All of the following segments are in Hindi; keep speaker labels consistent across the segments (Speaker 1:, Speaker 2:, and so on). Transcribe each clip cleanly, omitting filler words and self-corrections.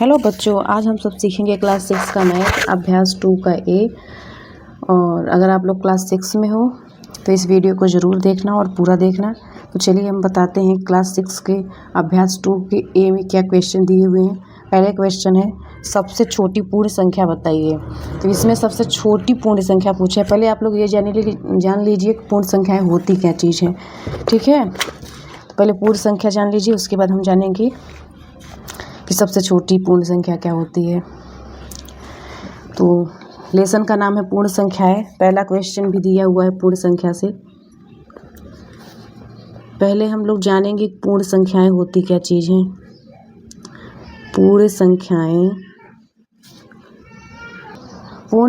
Speaker 1: हेलो बच्चों, आज हम सब सीखेंगे क्लास 6 का मैथ अभ्यास 2 का ए। और अगर आप लोग क्लास 6 में हो तो इस वीडियो को ज़रूर देखना और पूरा देखना। तो चलिए हम बताते हैं क्लास 6 के अभ्यास 2 के ए में क्या क्वेश्चन दिए हुए हैं। पहले क्वेश्चन है सबसे छोटी पूर्ण संख्या बताइए। तो इसमें सबसे छोटी पूर्ण संख्या पूछा है। पहले आप लोग ये जान लीजिए पूर्ण संख्याएँ होती क्या चीज़ है, ठीक है। तो पहले पूर्ण संख्या जान लीजिए, उसके बाद हम जानेंगे कि सबसे छोटी पूर्ण संख्या क्या होती है। तो लेसन का नाम है पूर्ण संख्या है। पहला क्वेश्चन भी दिया हुआ है पूर्ण संख्या से। पहले हम लोग जानेंगे पूर्ण संख्याएं होती क्या चीज़ हैं। पूर्ण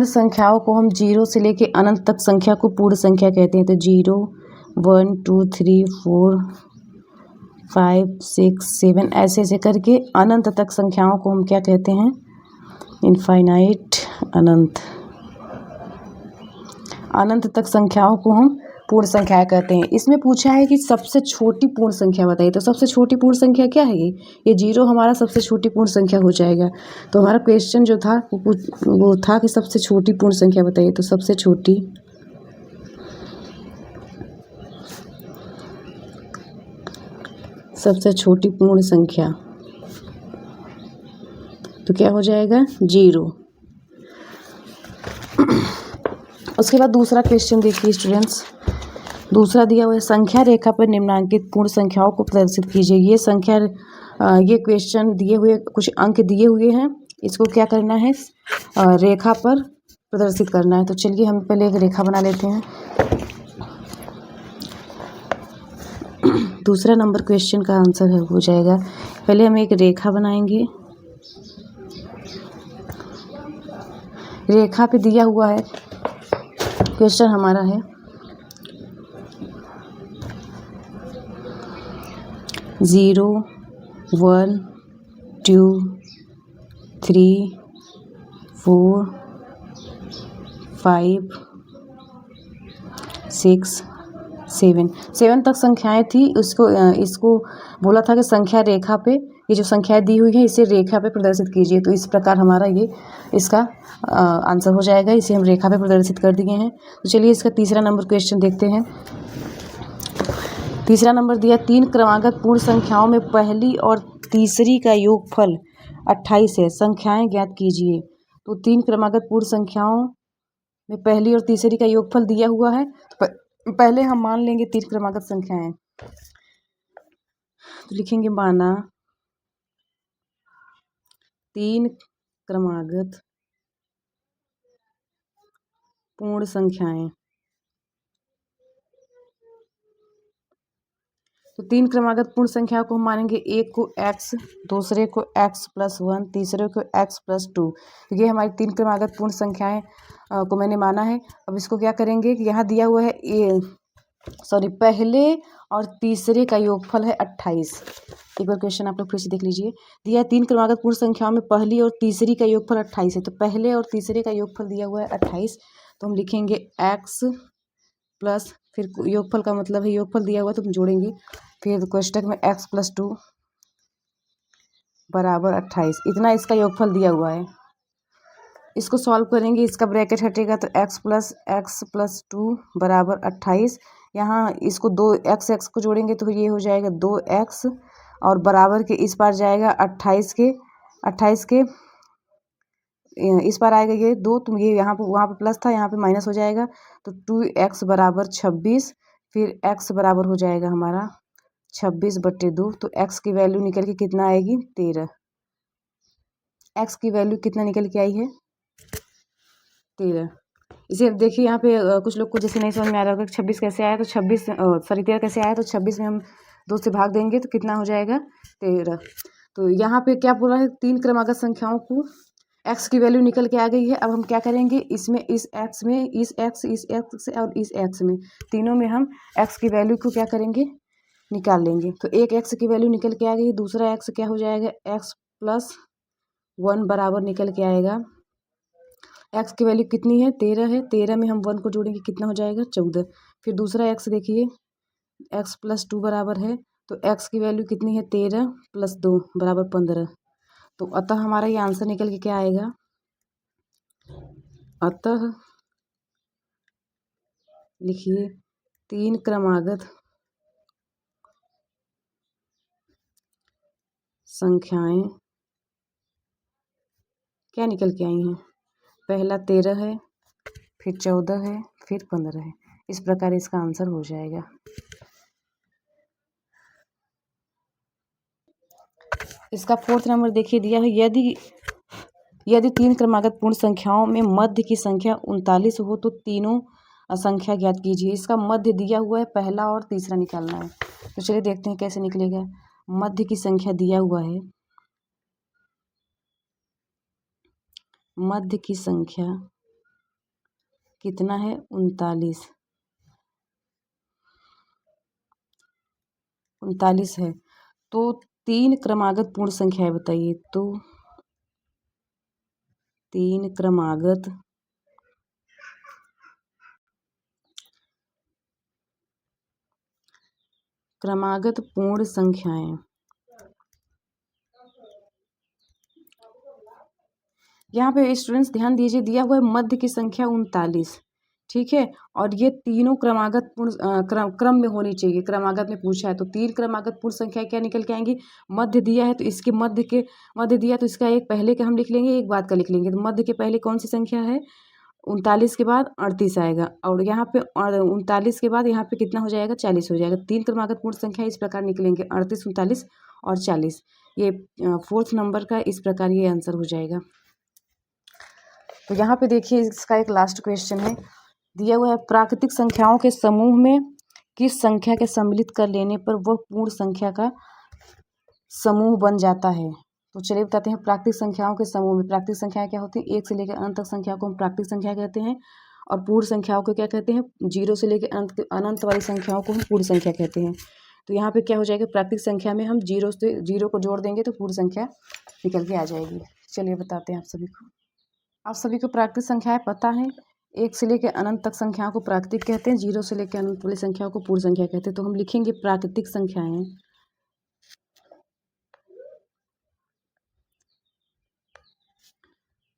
Speaker 1: संख्याओं को हम 0 से लेके अनंत तक संख्या को पूर्ण संख्या कहते हैं। तो 0 1 2 3 4 5 6 7 ऐसे ऐसे करके अनंत तक संख्याओं को हम क्या कहते हैं, इनफाइनाइट अनंत। अनंत तक संख्याओं को हम पूर्ण संख्या कहते हैं। इसमें पूछा है कि सबसे छोटी पूर्ण संख्या बताइए। तो सबसे छोटी पूर्ण संख्या क्या है, ये 0 हमारा सबसे छोटी पूर्ण संख्या हो जाएगा। तो हमारा क्वेश्चन जो था वो था कि सबसे छोटी पूर्ण संख्या बताइए। तो सबसे छोटी पूर्ण संख्या तो क्या हो जाएगा, 0। उसके बाद दूसरा क्वेश्चन देखिए स्टूडेंट्स। दूसरा दिया हुआ है संख्या रेखा पर निम्नांकित पूर्ण संख्याओं को प्रदर्शित कीजिए। ये क्वेश्चन दिए हुए कुछ अंक दिए हुए हैं, इसको क्या करना है, रेखा पर प्रदर्शित करना है। तो चलिए हम पहले एक रेखा बना लेते हैं। दूसरा नंबर क्वेश्चन का आंसर है हो जाएगा, पहले हम एक रेखा बनाएंगे। रेखा पे दिया हुआ है क्वेश्चन हमारा है 0 1 2 3 4 5 6 7 तक संख्याएं थी। इसको बोला था कि संख्या रेखा पे, ये जो संख्याएं दी हुई है इसे रेखा पे प्रदर्शित कीजिए। तो इस प्रकार हमारा ये इसका आंसर हो जाएगा। इसे हम रेखा पे प्रदर्शित कर दिए हैं। तो चलिए इसका तीसरा नंबर क्वेश्चन देखते हैं। तीसरा नंबर दिया 3 क्रमागत पूर्ण संख्याओं में पहली और तीसरी का योगफल 28 है, संख्याएं ज्ञात कीजिए। तो 3 क्रमागत पूर्ण संख्याओं में पहली और तीसरी का योगफल दिया हुआ है। तो पहले हम मान लेंगे 3 क्रमागत संख्याएं। तो लिखेंगे माना 3 क्रमागत पूर्ण संख्याएं। तो 3 क्रमागत पूर्ण संख्या को हम मानेंगे, एक को x, दूसरे को x + 1, तीसरे को x + 2। ये हमारी 3 क्रमागत पूर्ण संख्याएं को मैंने माना है। अब इसको क्या करेंगे कि यहाँ दिया हुआ है पहले और तीसरे का योगफल है 28। एक बार क्वेश्चन आप लोग फिर से देख लीजिए। दिया है 3 क्रमागत पूर्ण संख्याओं में पहली और तीसरी का योगफल 28 है। तो पहले और तीसरे का योगफल दिया हुआ है 28। तो हम लिखेंगे x प्लस, फिर योगफल का मतलब है योगफल दिया हुआ तो हम जोड़ेंगे, फिर कोष्टक में x + 2 बराबर 28। इतना इसका योगफल दिया हुआ है। इसको सॉल्व करेंगे, इसका ब्रैकेट हटेगा तो x + 2 बराबर 28। यहाँ इसको 2x को जोड़ेंगे तो ये हो जाएगा 2x, और बराबर के इस पार जाएगा 28 के इस पार आएगा ये 2। तो ये यहाँ पे, वहाँ पे प्लस था, यहाँ पे माइनस हो जाएगा। तो 2x बराबर 26। फिर x बराबर हो जाएगा हमारा 26/2। तो x की वैल्यू निकल के कितना आएगी, 13। x की वैल्यू कितना निकल के आई है, 13। इसे देखिए यहाँ पे कुछ लोग को जैसे नहीं समझ में आ रहा होगा 26 कैसे आया। तो 13 कैसे आया। तो 26 में हम 2 से भाग देंगे तो कितना हो जाएगा, 13। तो यहाँ पे क्या बोला है, 3 क्रमागत संख्याओं को x की वैल्यू निकल के आ गई है। अब हम क्या करेंगे, इसमें इस x में, इस x और इस x में, तीनों में हम x की वैल्यू को क्या करेंगे, निकाल लेंगे। तो एक x की वैल्यू निकल के आ गई, दूसरा x क्या हो जाएगा, x + 1 बराबर निकल के आएगा। x की वैल्यू कितनी है, 13 है। 13 में हम 1 को जोड़ेंगे, कितना हो जाएगा, 14। फिर दूसरा x देखिए, x + 2 बराबर है। तो x की वैल्यू कितनी है, 13 + 2 बराबर 15। तो अतः हमारा ये आंसर निकल के क्या आएगा, अतः लिखिए 3 क्रमागत संख्याएं क्या निकल के आई हैं, पहला 13 है, फिर 14 है, फिर 15 है। इस प्रकार इसका आंसर हो जाएगा। इसका 4th नंबर देखिए दिया है, यदि 3 क्रमागत पूर्ण संख्याओं में मध्य की संख्या 39 हो तो तीनों संख्या ज्ञात कीजिए। इसका मध्य दिया हुआ है, पहला और तीसरा निकालना है। तो चलिए देखते हैं कैसे निकलेगा। मध्य की संख्या दिया हुआ है, मध्य की संख्या कितना है, 39 है। तो 3 क्रमागत पूर्ण संख्या है, बताइए। तो 3 क्रमागत पूर्ण संख्याएं, यहाँ पे स्टूडेंट्स ध्यान दीजिए, दिया हुआ है मध्य की संख्या 39, ठीक है। और ये तीनों क्रमागत पूर्ण क्रम में होनी चाहिए, क्रमागत में पूछा है। तो 3 क्रमागत पूर्ण संख्या क्या निकल के आएंगी, मध्य दिया है तो इसके मध्य दिया तो इसका एक पहले का हम लिख लेंगे, एक बाद का लिख लेंगे। तो मध्य के पहले कौन सी संख्या है, 39 के बाद 38 आएगा, और यहाँ पे 39 के बाद यहाँ पे कितना हो जाएगा, 40 हो जाएगा। 3 क्रमागत पूर्ण संख्या इस प्रकार निकलेंगे, 38, 39 और 40। ये 4th नंबर का इस प्रकार ये आंसर हो जाएगा। तो यहाँ पे देखिए इसका एक लास्ट क्वेश्चन है, दिया हुआ है प्राकृतिक संख्याओं के समूह में किस संख्या के सम्मिलित कर लेने पर वह पूर्ण संख्या का समूह बन जाता है। तो चलिए बताते हैं, प्राकृतिक संख्याओं के समूह में प्राकृतिक संख्याएं क्या होती हैं, 1 से लेकर अनंत तक संख्या को हम प्राकृतिक संख्या कहते हैं, और पूर्ण संख्याओं को क्या कहते हैं, 0 से लेकर अनंत वाली संख्याओं को हम पूर्ण संख्या कहते हैं। तो यहाँ पे क्या हो जाएगा, प्राकृतिक संख्या में हम 0 को जोड़ देंगे तो पूर्ण संख्या निकल के आ जाएगी। चलिए बताते हैं आप सभी को प्राकृतिक संख्याएं पता है। 1 से लेकर अनंत तक संख्याओं को प्राकृतिक कहते हैं, 0 से लेकर अनंत वाली संख्याओं को पूर्ण संख्या कहते हैं। तो हम लिखेंगे प्राकृतिक संख्याएं,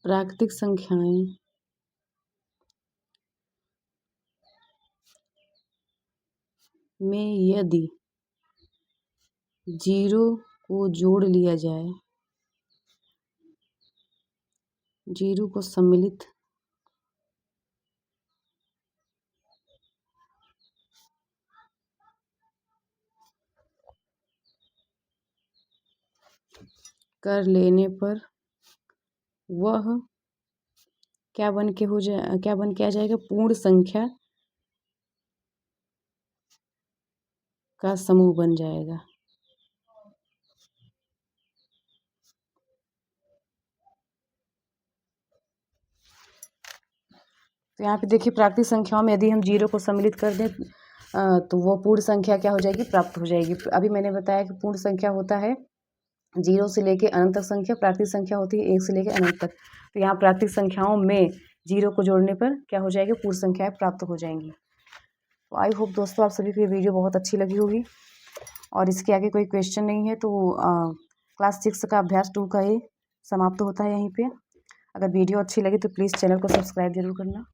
Speaker 1: प्राकृतिक संख्याएं में यदि 0 को जोड़ लिया जाए, 0 को सम्मिलित कर लेने पर वह क्या बन के आ जाएगा, पूर्ण संख्या का समूह बन जाएगा। तो यहाँ पे देखिए प्राकृतिक संख्याओं में यदि हम 0 को सम्मिलित कर दें तो वो पूर्ण संख्या क्या हो जाएगी, प्राप्त हो जाएगी। अभी मैंने बताया कि पूर्ण संख्या होता है 0 से लेकर अनंत तक संख्या, प्राकृतिक संख्या होती है 1 से लेकर अनंत तक। तो यहाँ प्राकृतिक संख्याओं में 0 को जोड़ने पर क्या हो जाएगी, पूर्ण संख्याएं प्राप्त हो जाएंगी। तो आई होप दोस्तों आप सभी को ये वीडियो बहुत अच्छी लगी होगी, और इसके आगे कोई क्वेश्चन नहीं है तो क्लास 6 का अभ्यास 2 का ये समाप्त होता है यहीं पे। अगर वीडियो अच्छी लगी तो प्लीज़ चैनल को सब्सक्राइब जरूर करना।